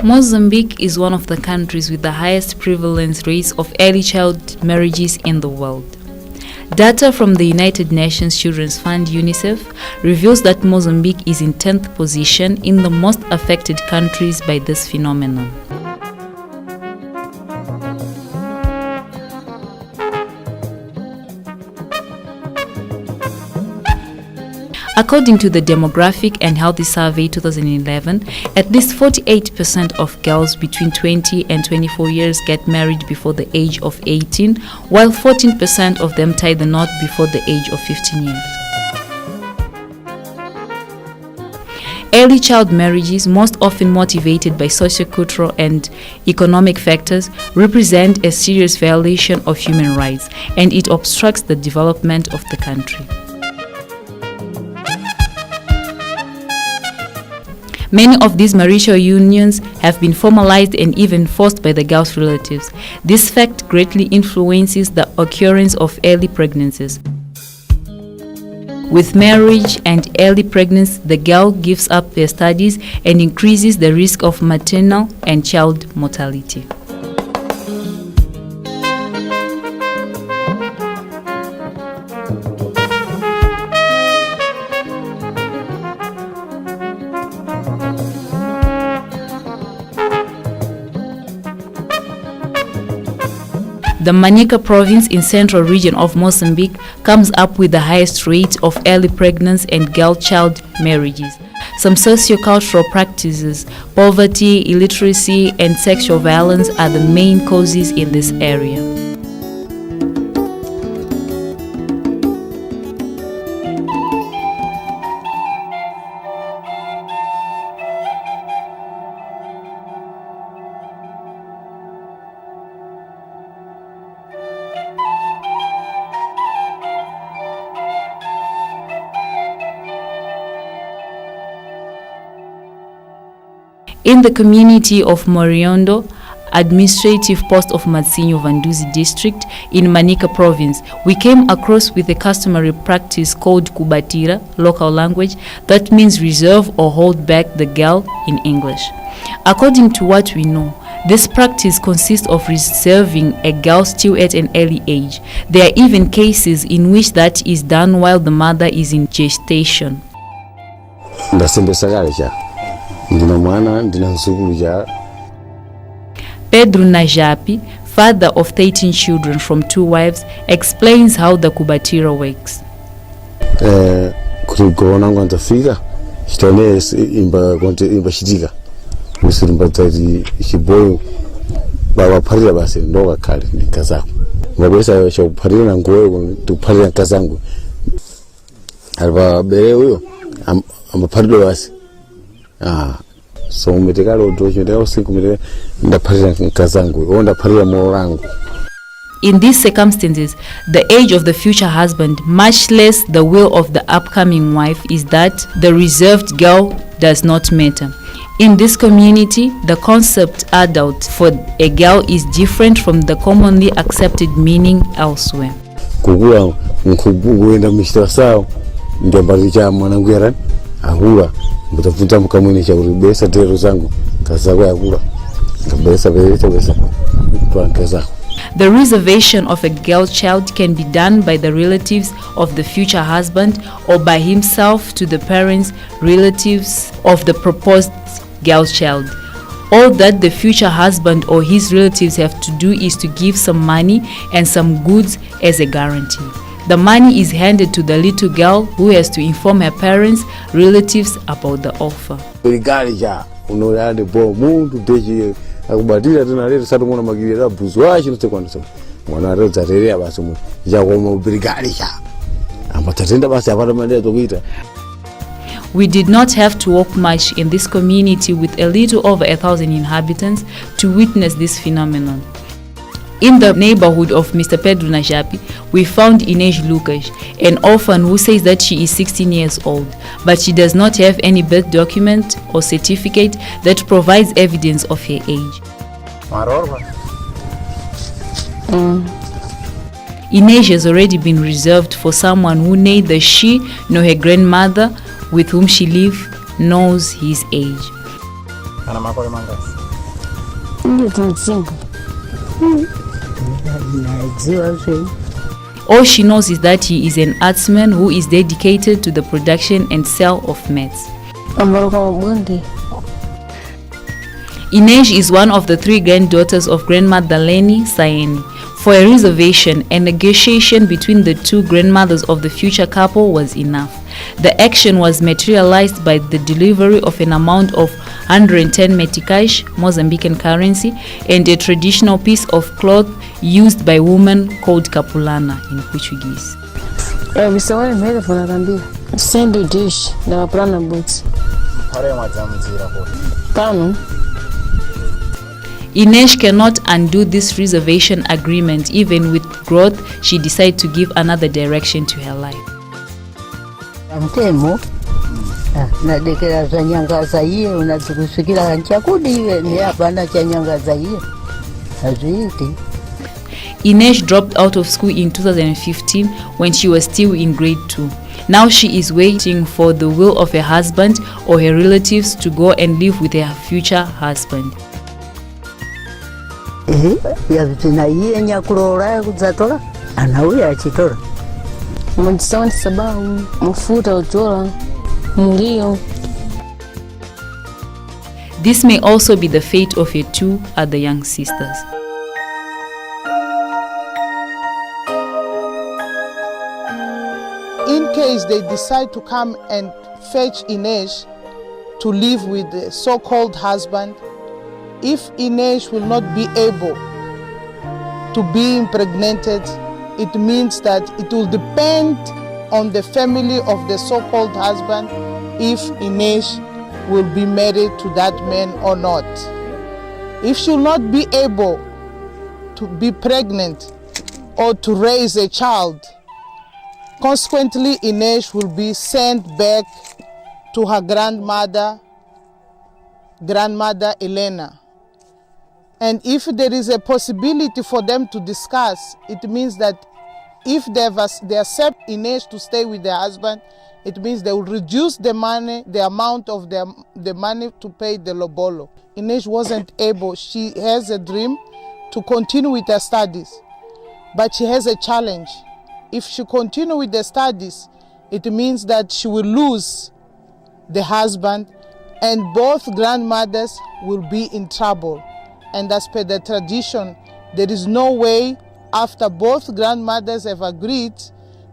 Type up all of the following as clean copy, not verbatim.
Mozambique is one of the countries with the highest prevalence rates of early child marriages in the world. Data from the United Nations Children's Fund UNICEF reveals that Mozambique is in 10th position in the most affected countries by this phenomenon. According to the Demographic and Healthy Survey 2011, at least 48% of girls between 20 and 24 years get married before the age of 18, while 14% of them tie the knot before the age of 15 years. Early child marriages, most often motivated by socio-cultural and economic factors, represent a serious violation of human rights, and it obstructs the development of the country. Many of these marital unions have been formalized and even forced by the girl's relatives. This fact greatly influences the occurrence of early pregnancies. With marriage and early pregnancy, the girl gives up her studies and increases the risk of maternal and child mortality. The Manica province in central region of Mozambique comes up with the highest rate of early pregnancy and girl-child marriages. Some socio-cultural practices, poverty, illiteracy, and sexual violence are the main causes in this area. In the community of Moriondo, administrative post of Matsinho Vanduzi district in Manica province, we came across with a customary practice called Kubatira, local language, that means reserve or hold back the girl in English. According to what we know, this practice consists of reserving a girl still at an early age. There are even cases in which that is done while the mother is in gestation. Pedro Najapi, father of 13 children from 2 wives, explains how the Kubatira works. So in these circumstances, the age of the future husband, much less the will of the upcoming wife, is that the reserved girl does not matter. In this community, the concept adult for a girl is different from the commonly accepted meaning elsewhere. The reservation of a girl child can be done by the relatives of the future husband or by himself to the parents, relatives of the proposed girl child. All that the future husband or his relatives have to do is to give some money and some goods as a guarantee. The money is handed to the little girl, who has to inform her parents, relatives about the offer. We did not have to walk much in this community with a little over 1,000 inhabitants to witness this phenomenon. In the neighborhood of Mr. Pedro Najapi, we found Inês Lucas, an orphan who says that she is 16 years old, but she does not have any birth document or certificate that provides evidence of her age. Inês has already been reserved for someone who neither she nor her grandmother with whom she lives knows his age. All she knows is that he is an artsman who is dedicated to the production and sale of mats. Inej is one of the 3 granddaughters of grandmother Leni Saini. For a reservation, a negotiation between the 2 grandmothers of the future couple was enough. The action was materialized by the delivery of an amount of 110 meticais, Mozambican currency, and a traditional piece of cloth used by women called capulana in Portuguese. Inej cannot undo this reservation agreement. Even with growth, she decided to give another direction to her life. Inej dropped out of school in 2015 when she was still in grade 2. Now she is waiting for the will of her husband or her relatives to go and live with her future husband. This may also be the fate of her 2 other young sisters. In case they decide to come and fetch Inej to live with the so-called husband, if Inej will not be able to be impregnated, it means that it will depend on the family of the so-called husband if Inej will be married to that man or not. If she will not be able to be pregnant or to raise a child, consequently Inej will be sent back to her grandmother Elena. And if there is a possibility for them to discuss, it means that if they accept Inej to stay with their husband, it means they will reduce the amount of the money to pay the lobolo. Inej wasn't able. She has a dream to continue with her studies, but she has a challenge. If she continues with the studies, it means that she will lose the husband and both grandmothers will be in trouble. And as per the tradition, there is no way after both grandmothers have agreed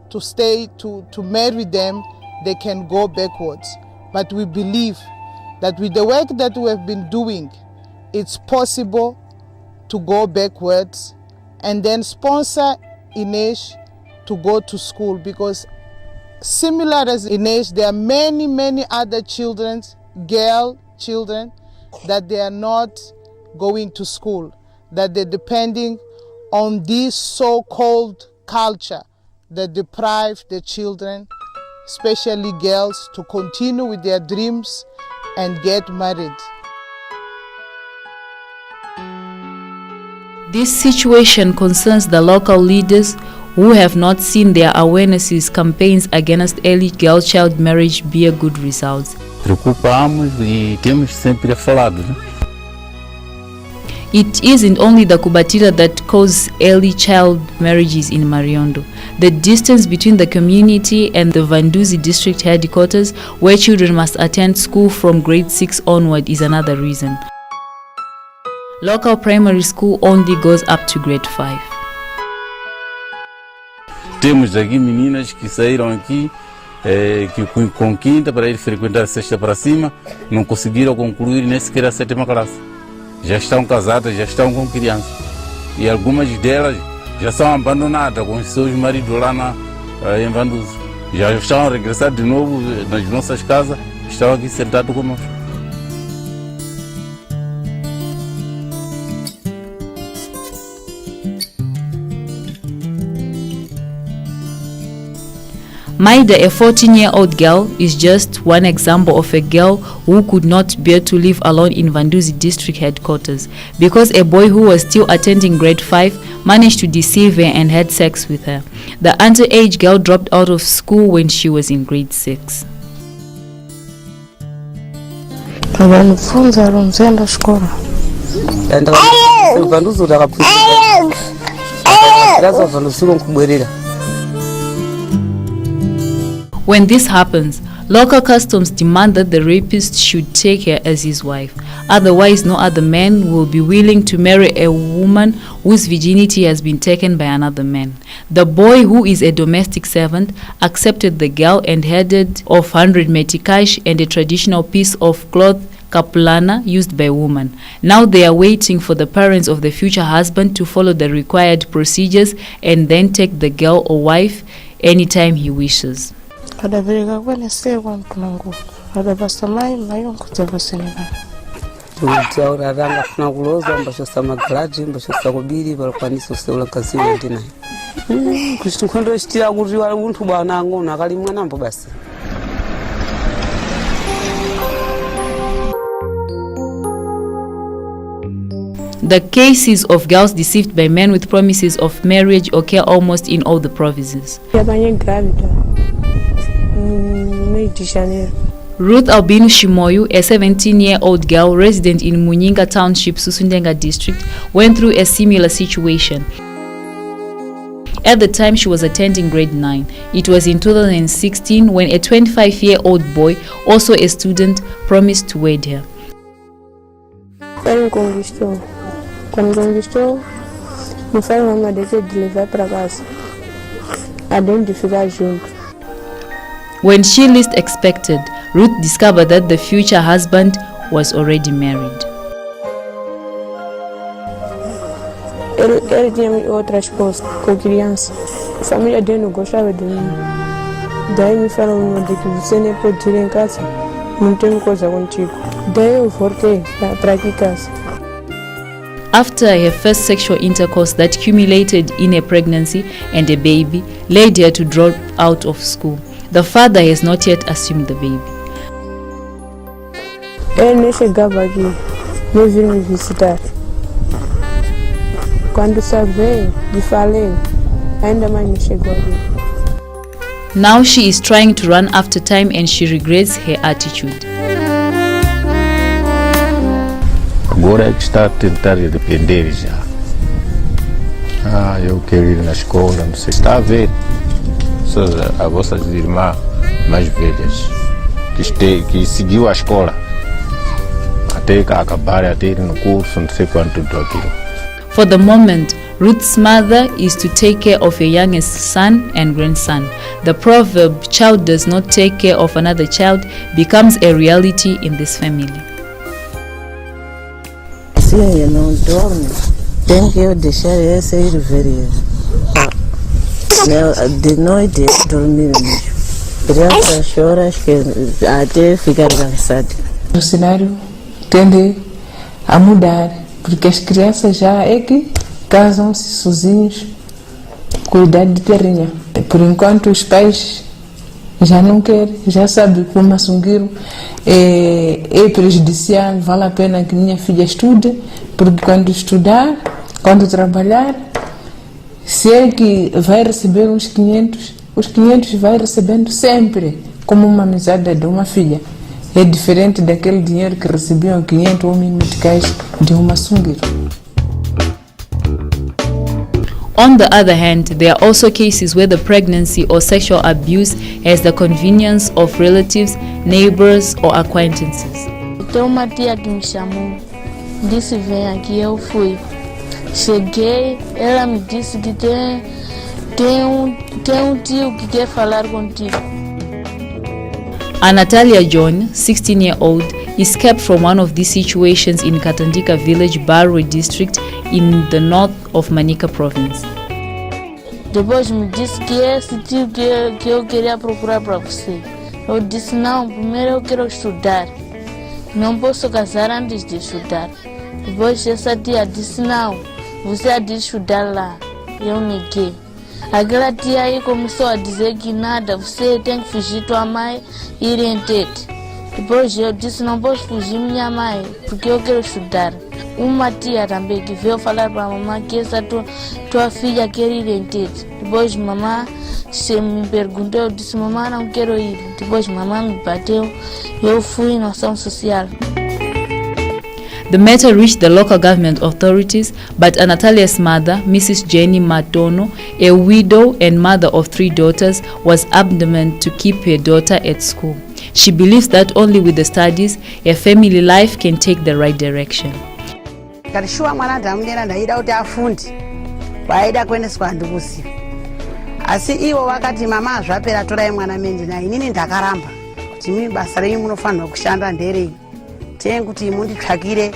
to stay, to marry them, they can go backwards. But we believe that with the work that we have been doing, it's possible to go backwards and then sponsor Inej to go to school, because similar as Inej, there are many other children, girl children, that they are not going to school, that they're depending on this so-called culture that deprive the children, especially girls, to continue with their dreams and get married. This situation concerns the local leaders who have not seen their awarenesses campaigns against early girl-child marriage bear good results. Preocupamos e temos sempre falado, né? It isn't only the Kubatira that cause early child marriages in Mariondo. The distance between the community and the Vanduzi district headquarters, where children must attend school from grade 6 onward, is another reason. Local primary school only goes up to grade 5. Temos aqui meninas que saíram aqui com quinta para ir frequentar sexta para cima, não conseguiram concluir nem sequer a 7ª classe. Já estão casadas, já estão com crianças. E algumas delas já são abandonadas com os seus maridos lá em Vanduzi. Já estão a regressar de novo nas nossas casas, estão aqui sentados conosco. Maida, a 14-year-old girl, is just one example of a girl who could not bear to live alone in Vanduzi district headquarters because a boy who was still attending grade 5 managed to deceive her and had sex with her. The underage girl dropped out of school when she was in grade 6. When this happens, local customs demand that the rapist should take her as his wife. Otherwise, no other man will be willing to marry a woman whose virginity has been taken by another man. The boy, who is a domestic servant, accepted the girl and headed off 100 metikash and a traditional piece of cloth kapulana used by women. Now they are waiting for the parents of the future husband to follow the required procedures and then take the girl or wife anytime he wishes. The cases of girls deceived by men with promises of marriage occur almost in all the provinces. Ruth Albino Shimoyu, a 17-year-old girl resident in Munyinga Township, Susundenga district, went through a similar situation. At the time, she was attending grade 9. It was in 2016 when a 25-year-old boy, also a student, promised to wed her. Quando conquistou, me fez uma desejo de levar para casa, além de ficar junto. When she least expected, Ruth discovered that the future husband was already married. Ele tinha outra esposa com criança. A família dele não gostava de mim. Daí me falaram de que você nem pode ir em casa, não tem coisa contigo. Daí eu voltei para aqui casa. After her first sexual intercourse that culminated in a pregnancy and a baby led her to drop out of school. The father has not yet assumed the baby. Ele nem chegava aqui, nem veio me visitar. Quando sabia, me falei, ainda mais não chegou aqui. Now she is trying to run after time and she regrets her attitude. Agora é que está a tentar arrepender já. Eu quero ir na escola, não sei. Está a ver as vossas irmãs mais velhas que seguiu a escola até acabar, até ir no curso, não sei quanto tudo aquilo. For the moment, Ruth's mother is to take care of her youngest son and grandson. The proverb, "child does not take care of another child," becomes a reality in this family. Se ele não dorme, tem que eu deixar ele sair ver ele. De noite dormir mesmo. Criança chora até ficar cansada. O cenário tende a mudar, porque as crianças já é que casam-se sozinhos com idade de terrinha. Por enquanto os pais já não querem, já sabem que o maçongueiro é prejudicial, vale a pena que minha filha estude, porque quando estudar, quando trabalhar, se é que vai receber uns 500, os 500 vai recebendo sempre, como uma mesada de uma filha. É diferente daquele dinheiro que recebiam 500 ou 1000 meticais de um maçongueiro. On the other hand, there are also cases where the pregnancy or sexual abuse has the convenience of relatives, neighbors, or acquaintances. Tem uma tia que me chamou, disse vem aqui, eu fui. Cheguei, ela me disse que tem um tio que quer falar contigo. Natalia John, 16-year-old, escaped from one of these situations in Katandika village, Barwe district, in the north of Manica province. Depois me disse que esse tio que eu queria procurar para você. Eu disse não, primeiro eu quero estudar. Não posso casar antes de estudar. Depois essa tia disse não, você há de estudar lá. Eu neguei. Aquela tia aí começou a dizer que nada, você tem que fugir tua mãe e ir em tete. Depois eu disse não posso fugir minha mãe, porque eu quero estudar. Uma tia também que veio falar para a mamãe que essa tua filha quer ir em tete. Depois mamãe se me perguntou, eu disse mamãe não quero ir. Depois mamãe me bateu, eu fui na ação social. The matter reached the local government authorities, but Anatalia's mother, Mrs. Jenny Matono, a widow and mother of 3 daughters, was adamant to keep her daughter at school. She believes that only with the studies, her family life can take the right direction. Karishuwa mwana ndamudera ndaida kuti afundi waida kuendeswa ndikusi asi iwo wakati mama zvapera torai mwana mendi na inini ndakaramba kuti mimi basa renyu munofanira kushanda nderei tengu kuti munditsvakire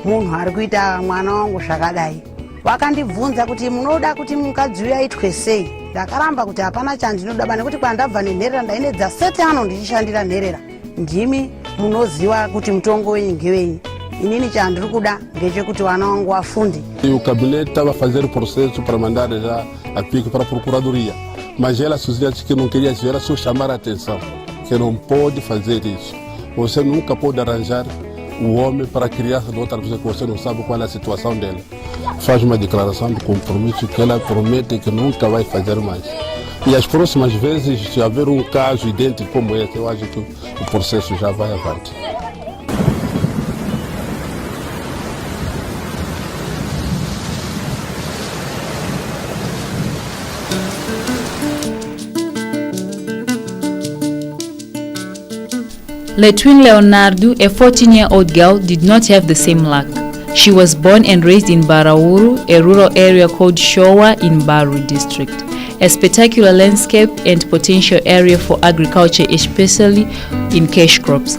munhu ari kuita mwana wangu zvakadai wakandibvunza kuti munoda kuti mukadzi uyu aitwe sei ndakaramba kuti hapana chandinoda bane kuti kwandabva nenherera ndainedza 7 ano ndichishandira nherera ndimi munoziva kuti mutongo wenyu ngewenyu inini chandiri kuda ngechekuti wana wangu wafunde. O gabinete estava a fazer o processo para mandar já a PIC para a procuradoria, mas ela disse que não queria, era só chamar a atenção, que não pode fazer isso. Você nunca pode arranjar o homem para a criança de outra pessoa que você não sabe qual é a situação dela. Faz uma declaração de compromisso que ela promete que nunca vai fazer mais. E as próximas vezes, se haver um caso idêntico como esse, eu acho que o processo já vai avante. Letwin Leonardo, a 14-year-old girl, did not have the same luck. She was born and raised in Barauru, a rural area called Showa in Baru district, a spectacular landscape and potential area for agriculture, especially in cash crops.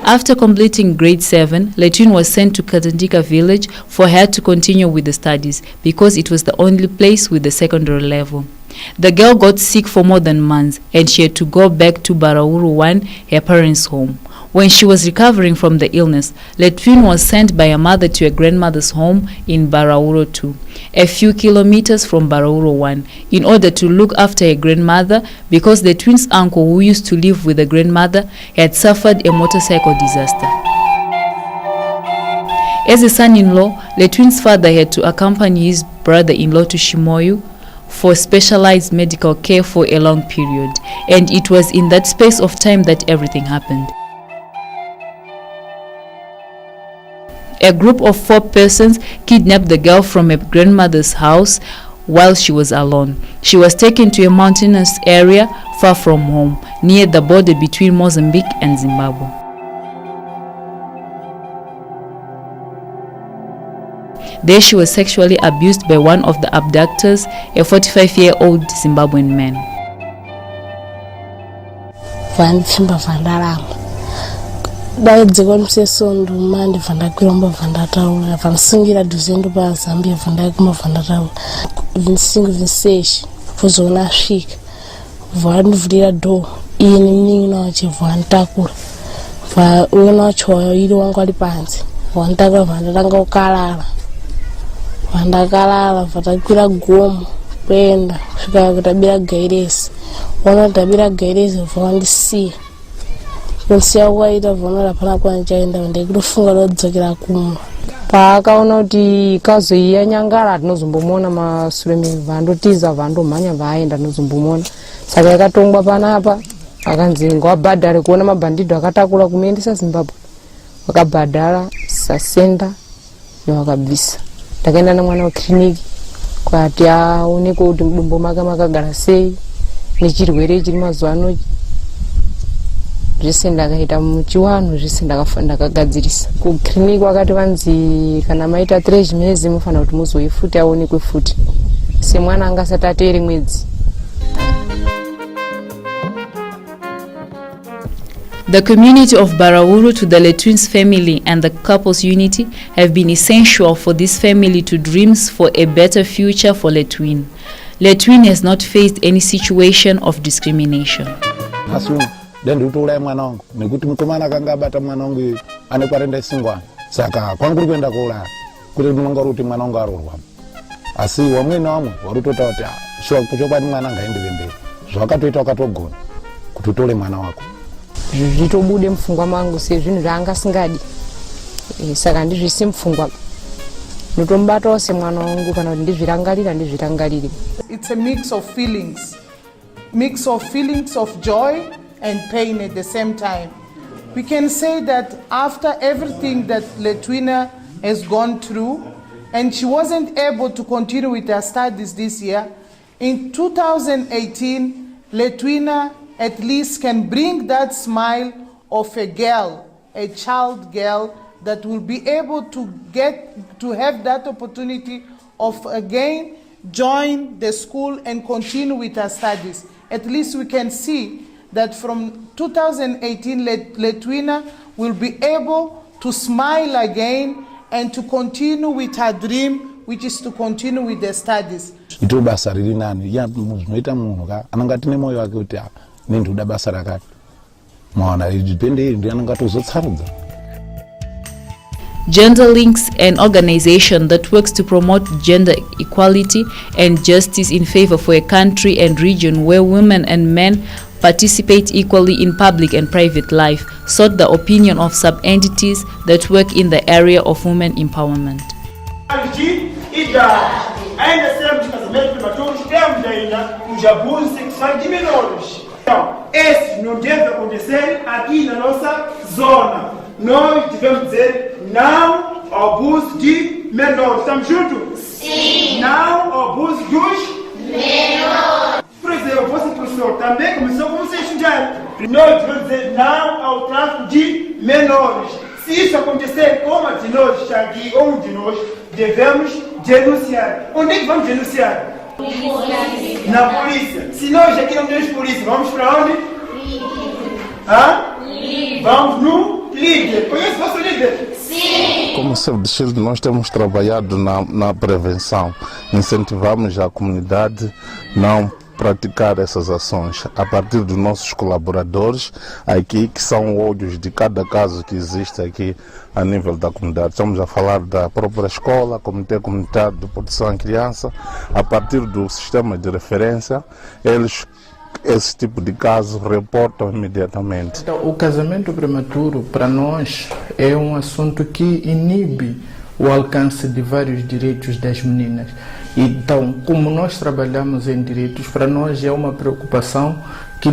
After completing grade 7, Letwin was sent to Katandika village for her to continue with the studies because it was the only place with the secondary level. The girl got sick for more than months and she had to go back to Barauru 1, her parents' home. When she was recovering from the illness, Letwin was sent by her mother to her grandmother's home in Barauru 2, a few kilometers from Barauru 1, in order to look after her grandmother because the twins' uncle who used to live with the grandmother had suffered a motorcycle disaster. As a son-in-law, Letwin's father had to accompany his brother-in-law to Shimoyu for specialized medical care for a long period, and it was in that space of time that everything happened. A group of 4 persons kidnapped the girl from her grandmother's house while she was alone. She was taken to a mountainous area far from home, near the border between Mozambique and Zimbabwe. There she was sexually abused by one of the abductors, a 45-year-old Zimbabwean man. Daidzikwa msesondo mandi vandakwiromba vandataura vansungira duzendo pazambia vandakuma vandataura vinsingo vinseshi vozoona asvika vandivhurira dho ini munin'ina wacho vanditakura uona wacho iri wangu ari panze vanditakura vandatanga kukalala vandakalala vandakwira gomo kuenda kusvika kutabira gairesi vaona kutabira gairesi vandisiya kunsiya kwaita vonora pana kwanchaenda ndikutofunga lodzokera kumwe paakaona kuti kazoiya nyangara tinozombomuona masure vandotiza vandomhanya vaaenda tinozombomuona saka yakatongwa panapa akanzi ngawabhadhare kuona mabhandidho akatakura kumuendesa Zimbabwe wakabhadhara sasenda newakabvisa ndakaenda namwana wekiriniki kwati aonekwe kuti mudumbu make makagara sei nechirwere chiri mazuva ano zvese ndakaita muchiwano zvese ndakagadzirisa kukiriniki wakati vanzi kana maita 3 mhezi mufanira kuti muzouye futi aonekwe futi semwana angasati ateere mwedzi. The community of Barauru to the Letwin's family and the couple's unity have been essential for this family to dreams for a better future for Letwin. Letwin has not faced any situation of discrimination. Then utula mwana wangu nikuti mkomana kanga bata mwana wangu ane kwarenda singwa saka kwangu kwenda kola kuti ndinonga ruti mwana wangu arorwa asi wamwene wamwe warutota kuti sho kuchopa mwana ngaendele mbele zvakatoita wakatogona kuti utole mwana wako zvitobude mfungwa mangu se zvinhu zvanga singadi saka ndizvisi mfungwa ndotombatawo se mwana wangu kana kuti ndizvirangarire. It's a mix of feelings of joy and pain at the same time. We can say that after everything that Letwina has gone through, and she wasn't able to continue with her studies this year, in 2018, Letwina at least can bring that smile of a girl, a child girl, that will be able to have that opportunity of again join the school and continue with her studies. At least we can see that from 2018, Letwina will be able to smile again and to continue with her dream, which is to continue with the studies. Ito basa rili nani ya muzumeta munhu ka anangati ne moyo wake kuti ninduda basa rakati mwana ridipende ndi anangatozotsaridza. Gender Links, an organization that works to promote gender equality and justice in favor for a country and region where women and men participate equally in public and private life, sought the opinion of sub-entities that work in the area of women empowerment. Esse não deve acontecer aqui na nossa zona. Nós devemos dizer não ao abuso de menores. Estamos juntos? Sim. Não ao abuso dos menores. Por exemplo, você professor também começou como se estudar. Nós devemos dizer não ao tráfico de menores. Se isso acontecer, como a de nós está aqui, ou um de nós, devemos denunciar. Onde é que vamos denunciar? Na polícia. Se nós aqui não temos polícia, vamos para onde? Vamos no líder. Conhece o vosso líder? Sim. Como Save the Children, nós temos trabalhado na prevenção. Incentivamos a comunidade não praticar essas ações a partir dos nossos colaboradores aqui, que são olhos de cada caso que existe aqui a nível da comunidade. Estamos a falar da própria escola, Comitê Comunitário de Proteção à Criança. A partir do sistema de referência, eles esse tipo de caso reportam imediatamente. Então, o casamento prematuro para nós é um assunto que inibe o alcance de vários direitos das meninas. Então, como nós trabalhamos em direitos, para nós é uma preocupação que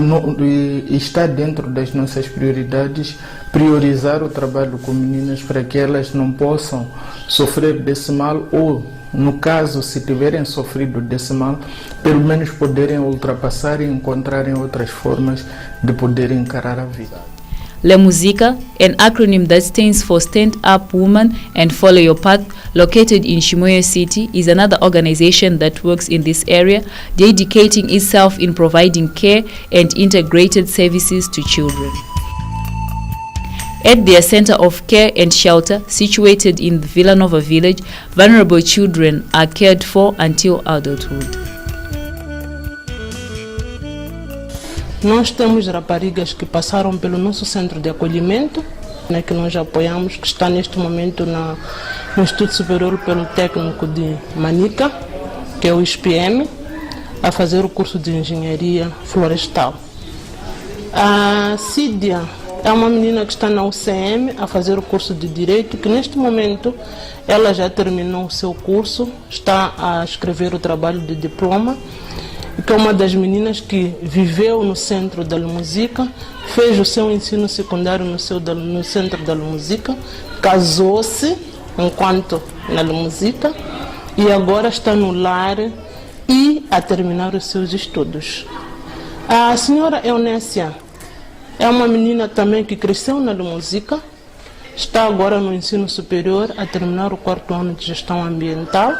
está dentro das nossas prioridades, priorizar o trabalho com meninas para que elas não possam sofrer desse mal ou, no caso, se tiverem sofrido desse mal, pelo menos poderem ultrapassar e encontrarem outras formas de poder encarar a vida. La Musica, an acronym that stands for Stand Up Woman and Follow Your Path, located in Chimoio City, is another organization that works in this area, dedicating itself in providing care and integrated services to children. At their center of care and shelter, situated in the Villanova village, vulnerable children are cared for until adulthood. Nós temos raparigas que passaram pelo nosso centro de acolhimento, né, que nós apoiamos, que está neste momento no Instituto Superior pelo Técnico de Manica, que é o ISPM, a fazer o curso de Engenharia Florestal. A Cídia é uma menina que está na UCM a fazer o curso de Direito, que neste momento ela já terminou o seu curso, está a escrever o trabalho de diploma, que é uma das meninas que viveu no Centro da Música, fez o seu ensino secundário no Centro da Música, casou-se enquanto na Música e agora está no lar e a terminar os seus estudos. A senhora Eunécia é uma menina também que cresceu na Música, está agora no ensino superior a terminar o 4º ano de gestão ambiental,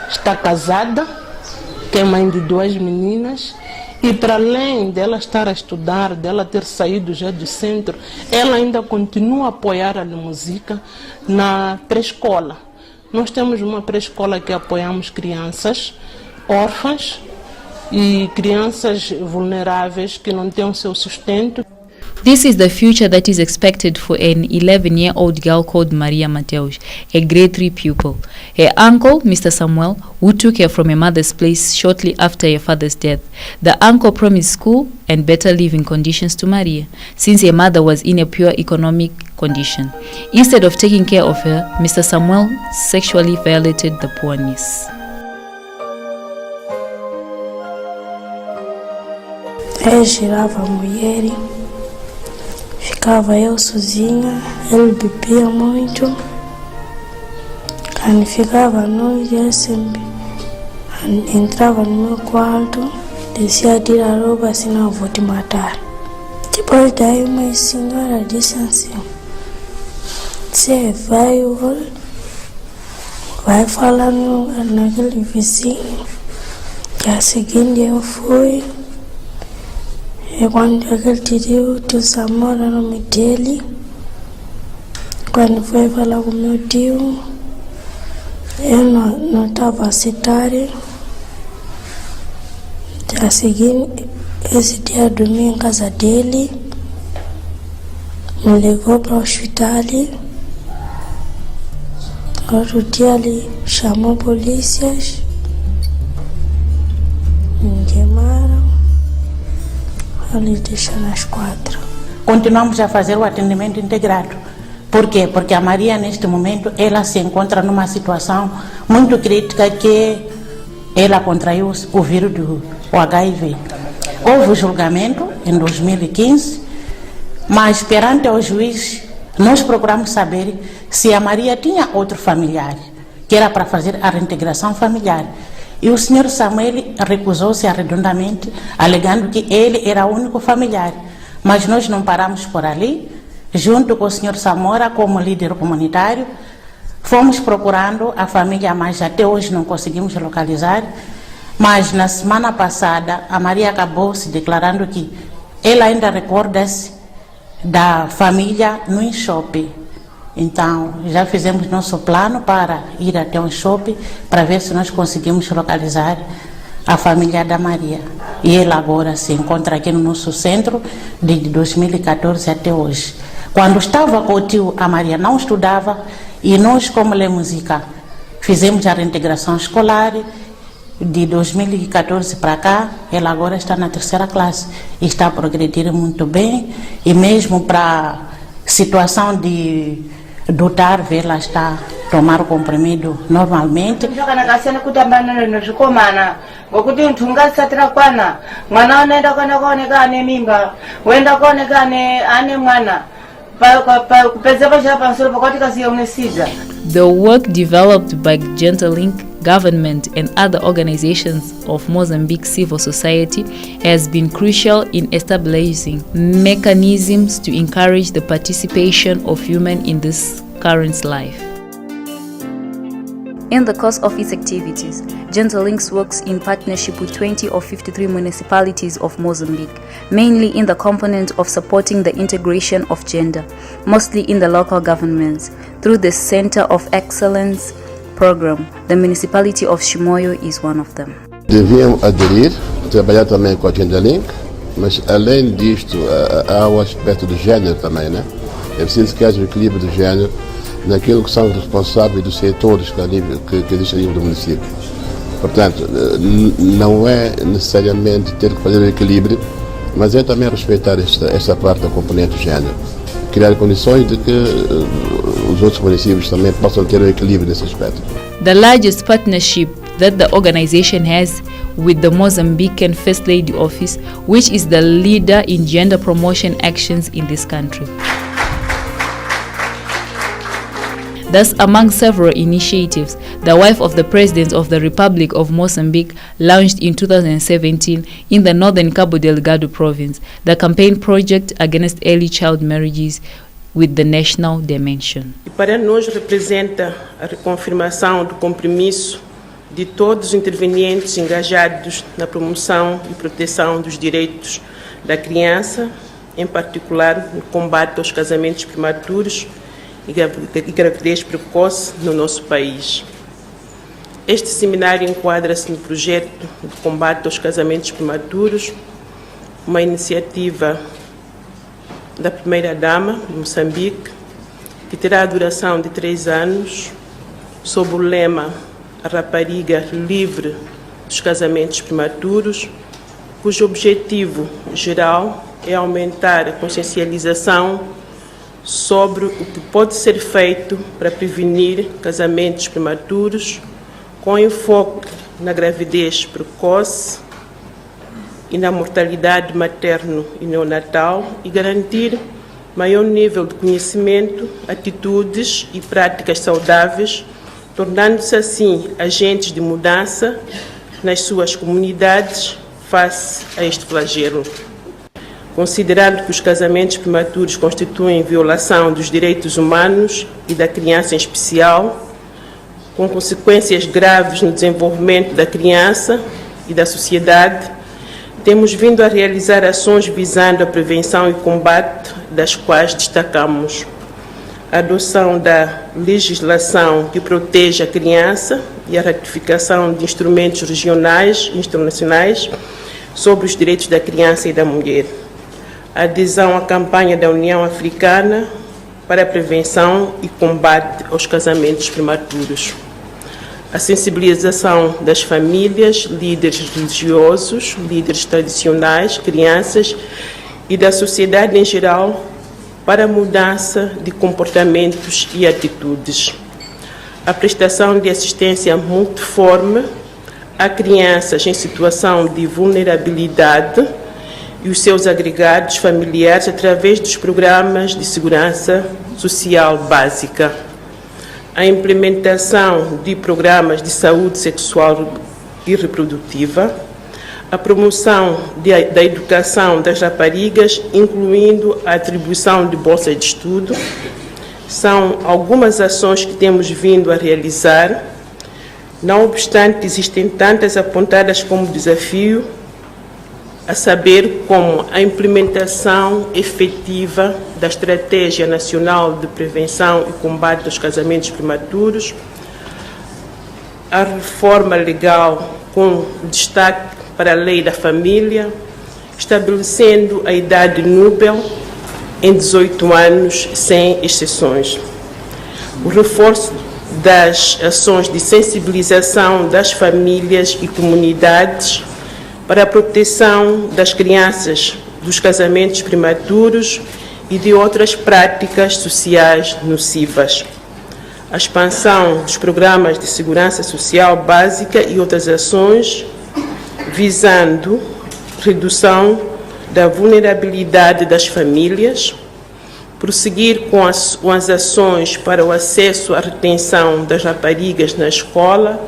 está casada, que é mãe de 2 meninas, e para além dela estar a estudar, dela ter saído já do centro, ela ainda continua a apoiar a música na pré-escola. Nós temos uma pré-escola que apoiamos crianças órfãs e crianças vulneráveis que não têm o seu sustento. This is the future that is expected for an 11-year-old girl called Maria Mateus, a grade 3 pupil. Her uncle, Mr. Samuel, who took her from her mother's place shortly after her father's death. The uncle promised school and better living conditions to Maria, since her mother was in a poor economic condition. Instead of taking care of her, Mr. Samuel sexually violated the poor niece. Girava a mulher ficava eu sozinha, ele bebia muito. Quando ficava à noite, ele sempre entrava no meu quarto, dizia tirar a roupa, senão eu vou te matar. Depois daí uma senhora disse assim, você vai falar naquele vizinho. Que a seguinte eu fui, e quando aquele tio Samora, o nome dele, quando foi falar com meu tio, eu não estava a aceitar. A seguinte, esse dia eu dormi em casa dele, me levou para o hospital. Outro dia ele chamou polícias, me queimaram, ele deixou nas 4. Continuamos a fazer o atendimento integrado. Por quê? Porque a Maria, neste momento, ela se encontra numa situação muito crítica que ela contraiu o vírus do HIV. Houve o julgamento em 2015, mas perante o juiz, nós procuramos saber se a Maria tinha outro familiar, que era para fazer a reintegração familiar. E o senhor Samuel recusou-se arredondamente, alegando que ele era o único familiar. Mas nós não paramos por ali. Junto com o senhor Samora, como líder comunitário, fomos procurando a família, mas até hoje não conseguimos localizar. Mas na semana passada, a Maria acabou se declarando que ela ainda recorda-se da família no shopping. Então, já fizemos nosso plano para ir até um shopping para ver se nós conseguimos localizar a família da Maria. E ela agora se encontra aqui no nosso centro de 2014 até hoje. Quando estava com o tio, a Maria não estudava e nós, como Lê Música, fizemos a reintegração escolar. De 2014 para cá, ela agora está na 3ª classe e está a progredir muito bem. E mesmo para situação de dotar, ela está a tomar o comprimido normalmente. Ngokuti nthunga tsatira kwana mwana anaenda kana kuoneka ane mimba wenda kuoneka ane mwana kupedza pachira pamusoro pakwati kasiya unesida. The work developed by Gentlelink, government and other organizations of Mozambique civil society has been crucial in establishing mechanisms to encourage the participation of women in this current life. In the course of its activities, Gentlelink works in partnership with 20 of 53 municipalities of Mozambique, mainly in the component of supporting the integration of gender, mostly in the local governments, through the Center of Excellence program. The municipality of Chimoio is one of them. Deviam aderir, trabalhar também com a Gentlelink, mas além disto há o aspecto do gênero também, né? É preciso que haja um equilíbrio de gênero naquilo que são os responsáveis dos setores que existem a nível do município. Portanto, não é necessariamente ter que fazer o equilíbrio, mas é também respeitar esta parte da componente do género. Criar condições de que os outros municípios também possam ter o equilíbrio nesse aspecto. The largest partnership that the organization has with the Mozambican First Lady Office, which is the leader in gender promotion actions in this country. Thus, among several initiatives, the wife of the President of the Republic of Mozambique launched in 2017 in the northern Cabo Delgado province the campaign project against early child marriages with the national dimension. E para nós representa a reconfirmação do compromisso de todos os intervenientes engajados na promoção e proteção dos direitos da criança, em particular no combate aos casamentos prematuros e gravidez precoce no nosso país. Este seminário enquadra-se no projeto de combate aos casamentos prematuros, uma iniciativa da primeira-dama de Moçambique, que terá a duração de 3 anos, sob o lema A Rapariga Livre dos Casamentos Prematuros, cujo objetivo geral é aumentar a consciencialização sobre o que pode ser feito para prevenir casamentos prematuros, com enfoque na gravidez precoce e na mortalidade materno e neonatal, e garantir maior nível de conhecimento, atitudes e práticas saudáveis, tornando-se assim agentes de mudança nas suas comunidades face a este flagelo. Considerando que os casamentos prematuros constituem violação dos direitos humanos e da criança em especial, com consequências graves no desenvolvimento da criança e da sociedade, temos vindo a realizar ações visando a prevenção e combate, das quais destacamos a adoção da legislação que protege a criança e a ratificação de instrumentos regionais e internacionais sobre os direitos da criança e da mulher, a adesão à campanha da União Africana para a prevenção e combate aos casamentos prematuros, a sensibilização das famílias, líderes religiosos, líderes tradicionais, crianças e da sociedade em geral para a mudança de comportamentos e atitudes, a prestação de assistência multiforme a crianças em situação de vulnerabilidade e os seus agregados familiares através dos programas de segurança social básica, a implementação de programas de saúde sexual e reprodutiva, a promoção da educação das raparigas, incluindo a atribuição de bolsas de estudo. São algumas ações que temos vindo a realizar. Não obstante, existem tantas apontadas como desafio, a saber, como a implementação efetiva da Estratégia Nacional de Prevenção e Combate aos Casamentos Prematuros, a reforma legal com destaque para a Lei da Família, estabelecendo a idade núbil em 18 anos, sem exceções. O reforço das ações de sensibilização das famílias e comunidades para a proteção das crianças dos casamentos prematuros e de outras práticas sociais nocivas. A expansão dos programas de segurança social básica e outras ações visando redução da vulnerabilidade das famílias, prosseguir com as ações para o acesso à retenção das raparigas na escola,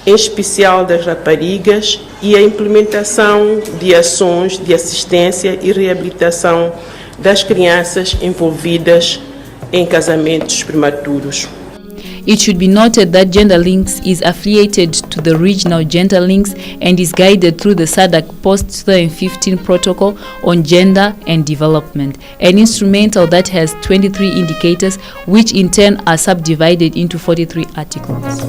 em especial das raparigas, e a implementação de ações de assistência e reabilitação das crianças envolvidas em casamentos prematuros. It should be noted that Gender Links is affiliated to the regional Gender Links and is guided through the SADC post-2015 protocol on gender and development, an instrumental that has 23 indicators, which in turn are subdivided into 43 articles.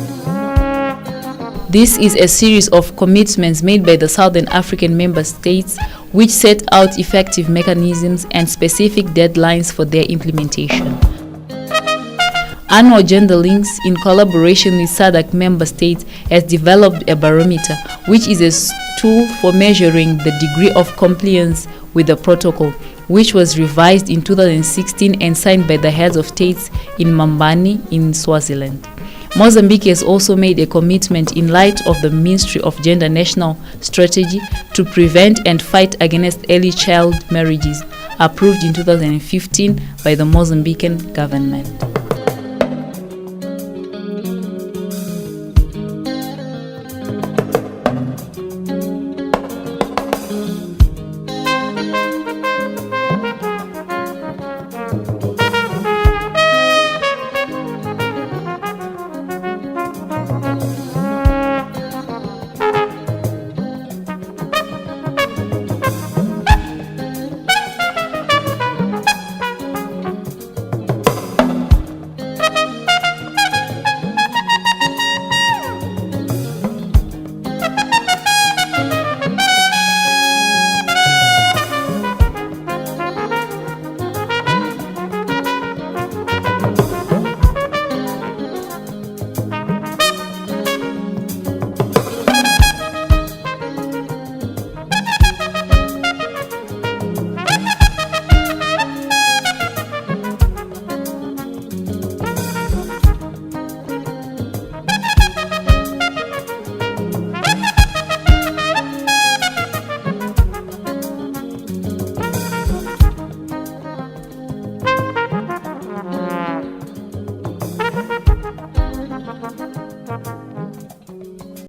This is a series of commitments made by the Southern African member states, which set out effective mechanisms and specific deadlines for their implementation. Annual Gender Links, in collaboration with SADC member states, has developed a barometer, which is a tool for measuring the degree of compliance with the protocol, which was revised in 2016 and signed by the heads of states in Mbambane in Swaziland. Mozambique has also made a commitment in light of the Ministry of Gender National Strategy to prevent and fight against early child marriages, approved in 2015 by the Mozambican government.